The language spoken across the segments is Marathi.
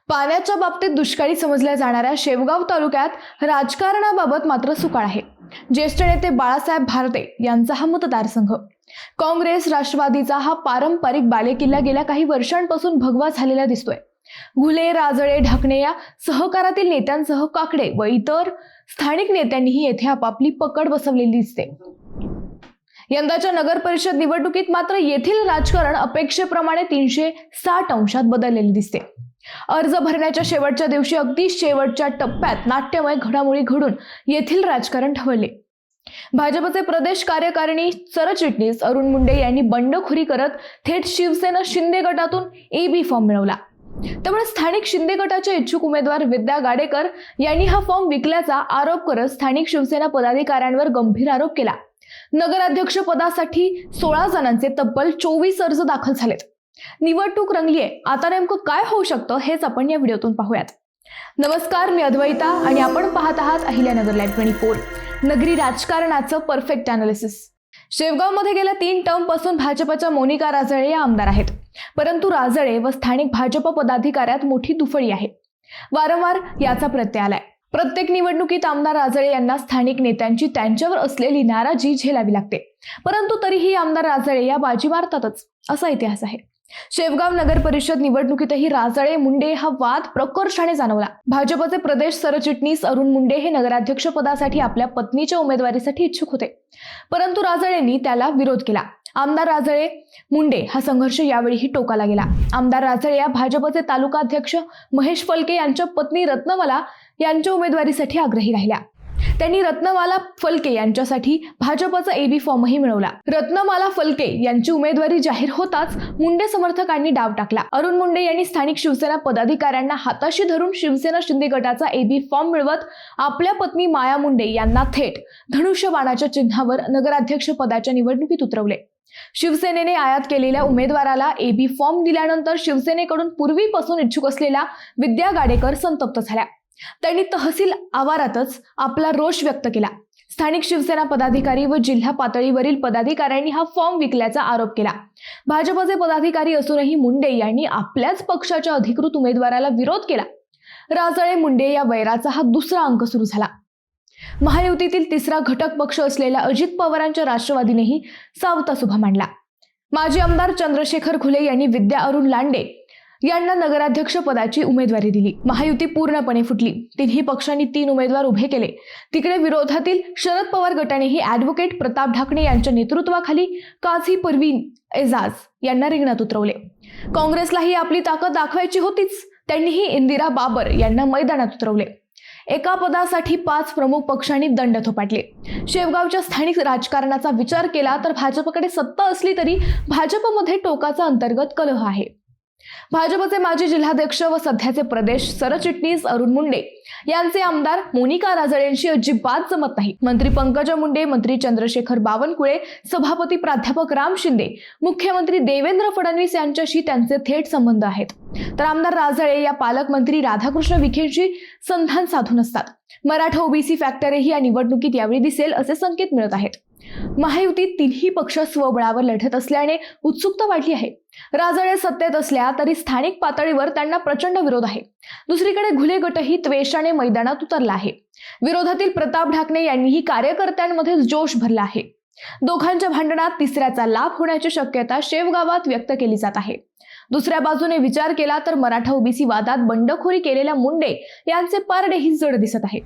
पाण्याच्या बाबतीत दुष्काळी समजल्या जाणाऱ्या शेवगाव तालुक्यात राजकारणाबाबत मात्र सुकाळ आहे। ज्येष्ठ नेते बाळासाहेब भारते यांचा हा मतदारसंघ काँग्रेस राष्ट्रवादीचा हा पारंपरिक बालेकिल्ला गेल्या काही वर्षांपासून भगवा झालेला दिसतोय। घुले, राजळे, ढाकणे या सहकारातील नेत्यांसह काकडे व इतर स्थानिक नेत्यांनीही येथे आपापली पकड बसवलेली दिसते। यंदाच्या नगर परिषद निवडणुकीत मात्र येथील राजकारण अपेक्षेप्रमाणे 360 अंशात बदललेले दिसते। अर्ज भरण्याच्या शेवटच्या दिवशी अगदी शेवटच्या टप्प्यात नाट्यमय घडामोडी घडून येथील राजकारण ढवळले। भाजपचे प्रदेश कार्यकारिणी सरचिटणीस अरुण मुंडे यांनी बंडखोरी करत थेट शिवसेना शिंदे गटातून एबी फॉर्म मिळवला। त्यामुळे स्थानिक शिंदे गटाचे इच्छुक उमेदवार विद्या गाडेकर यांनी हा फॉर्म विकल्याचा आरोप करत स्थानिक शिवसेना पदाधिकाऱ्यांवर गंभीर आरोप केला। नगराध्यक्ष पदासाठी 16 जणांचे तब्बल 24 अर्ज दाखल झालेत। निवडणूक रंगलीये, आता नेमकं काय होऊ शकतं हेच आपण या व्हिडिओतून पाहूयात। नमस्कार, मी अद्वैता आणि आपण पाहत आहात अहिल्यानगर लाईव्ह 24, नगरी राजकारणाचं परफेक्ट अनालिसिस। शेवगावमध्ये गेल्या 3 टर्म पासून भाजपच्या मोनिका राजळे या आमदार आहेत, परंतु राजळे व स्थानिक भाजप पदाधिकाऱ्यात मोठी दुफळी आहे। वारंवार याचा प्रत्यय आलाय। प्रत्येक निवडणुकीत आमदार राजळे यांना स्थानिक नेत्यांची त्यांच्यावर असलेली नाराजी झेलावी लागते, परंतु तरीही आमदार राजळे या बाजी मारतातच, असा इतिहास आहे। शेवगाव नगर परिषद निवडणुकीतही राजळे मुंडे हा वाद प्रकर्षाने जाणवला। भाजपचे प्रदेश सरचिटणीस अरुण मुंडे हे नगराध्यक्ष पदासाठी आपल्या पत्नीच्या उमेदवारीसाठी इच्छुक होते, परंतु राजळेंनी त्याला विरोध केला। आमदार राजळे मुंडे हा संघर्ष यावेळीही टोकाला गेला। आमदार राजळे या भाजपचे तालुका अध्यक्ष महेश फलके यांच्या पत्नी रत्नमाला यांच्या उमेदवारीसाठी आग्रही राहिल्या। त्यांनी रत्नमाला फलके यांच्यासाठी भाजपचा एबी फॉर्मही मिळवला। रत्नमाला फलके यांची उमेदवारी जाहीर होताच मुंडे समर्थकांनी डाव टाकला। अरुण मुंडे यांनी स्थानिक शिवसेना पदाधिकाऱ्यांना हाताशी धरून शिवसेना शिंदे गटाचा एबी फॉर्म मिळवत आपल्या पत्नी माया मुंडे यांना थेट धनुष्यबाणाच्या चिन्हावर नगराध्यक्ष पदाच्या निवडणुकीत उतरवले। शिवसेनेने आयात केलेल्या उमेदवाराला एबी फॉर्म दिल्यानंतर शिवसेनेकडून पूर्वीपासून इच्छुक असलेल्या विद्या गाडेकर संतप्त झाल्या। त्यांनी तहसील आवारातच आपला रोष व्यक्त केला। स्थानिक शिवसेना पदाधिकारी व जिल्हा पातळीवरील पदाधिकाऱ्यांनी हा फॉर्म विकल्याचा आरोप केला। भाजपचे पदाधिकारी असूनही मुंडे यांनी आपल्याच पक्षाच्या अधिकृत उमेदवाराला विरोध केला। राजळे मुंडे या वैराचा हा दुसरा अंक सुरू झाला। महायुतीतील तिसरा घटक पक्ष असलेल्या अजित पवारांच्या राष्ट्रवादीनेही सावता उभा मांडला। माजी आमदार चंद्रशेखर घुले यांनी विद्या अरुण लांडे यांना नगराध्यक्ष पदाची उमेदवारी दिली। महायुती पूर्णपणे फुटली। तिन्ही पक्षांनी 3 उमेदवार उभे केले। तिकडे विरोधातील शरद पवार गटानेही ॲडव्होकेट प्रताप ढाकणे यांच्या नेतृत्वाखाली काझी परवीन एजाज यांना रिंगणात उतरवले। काँग्रेसलाही आपली ताकद दाखवायची होतीच, त्यांनीही इंदिरा बाबर यांना मैदानात उतरवले। एका पदासाठी 5 प्रमुख पक्षांनी दंड थोपाटले। शेवगावच्या स्थानिक राजकारणाचा विचार केला तर भाजपकडे सत्ता असली तरी भाजपमध्ये टोकाचा अंतर्गत कलह आहे। भाजपचे माजी जिल्हाध्यक्ष व सध्याचे प्रदेश सरचिटणीस अरुण मुंडे यांचे आमदार मोनिका राजळेंशी अजिबात जमत नाही। मंत्री पंकजा मुंडे, मंत्री चंद्रशेखर बावनकुळे, सभापती प्राध्यापक राम शिंदे, मुख्यमंत्री देवेंद्र फडणवीस यांच्याशी त्यांचे थेट संबंध आहेत, तर आमदार राजळे या पालकमंत्री राधाकृष्ण विखेंशी संधान साधून असतात। मराठा ओबीसी फॅक्टरही या निवडणुकीत यावेळी दिसेल असे संकेत मिळत आहेत। महायुतीत तिन्ही पक्ष स्वबळावर लढत असल्याने उत्सुकता वाढली आहे। राजळे सत्तेत असल्या तरी स्थानिक पातळीवर त्यांना प्रचंड विरोध आहे। दुसरीकडे घुले गटही त्वेषाने मैदानात उतरला आहे। विरोधातील प्रताप ढाकणे यांनीही कार्यकर्त्यांमध्ये जोश भरला आहे। दोघांच्या भांडणात तिसऱ्याचा लाभ होण्याची शक्यता शेवगावात व्यक्त केली जात आहे। दुसऱ्या बाजूने विचार केला तर मराठा ओबीसी वादात बंडखोरी केलेल्या मुंडे यांचे पारडेही जड दिसत आहे।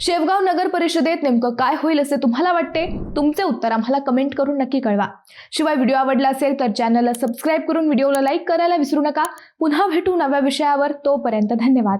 शेवगाव नगर परिषदेत नेमकं काय होईल असे तुम्हाला वाटते? तुमचे उत्तर आम्हाला कमेंट करून नक्की कळवा। शिवाय व्हिडिओ आवडला असेल तर चॅनलला सबस्क्राईब करून व्हिडिओला लाईक करायला विसरू नका। पुन्हा भेटू नव्या विषयावर, तोपर्यंत धन्यवाद।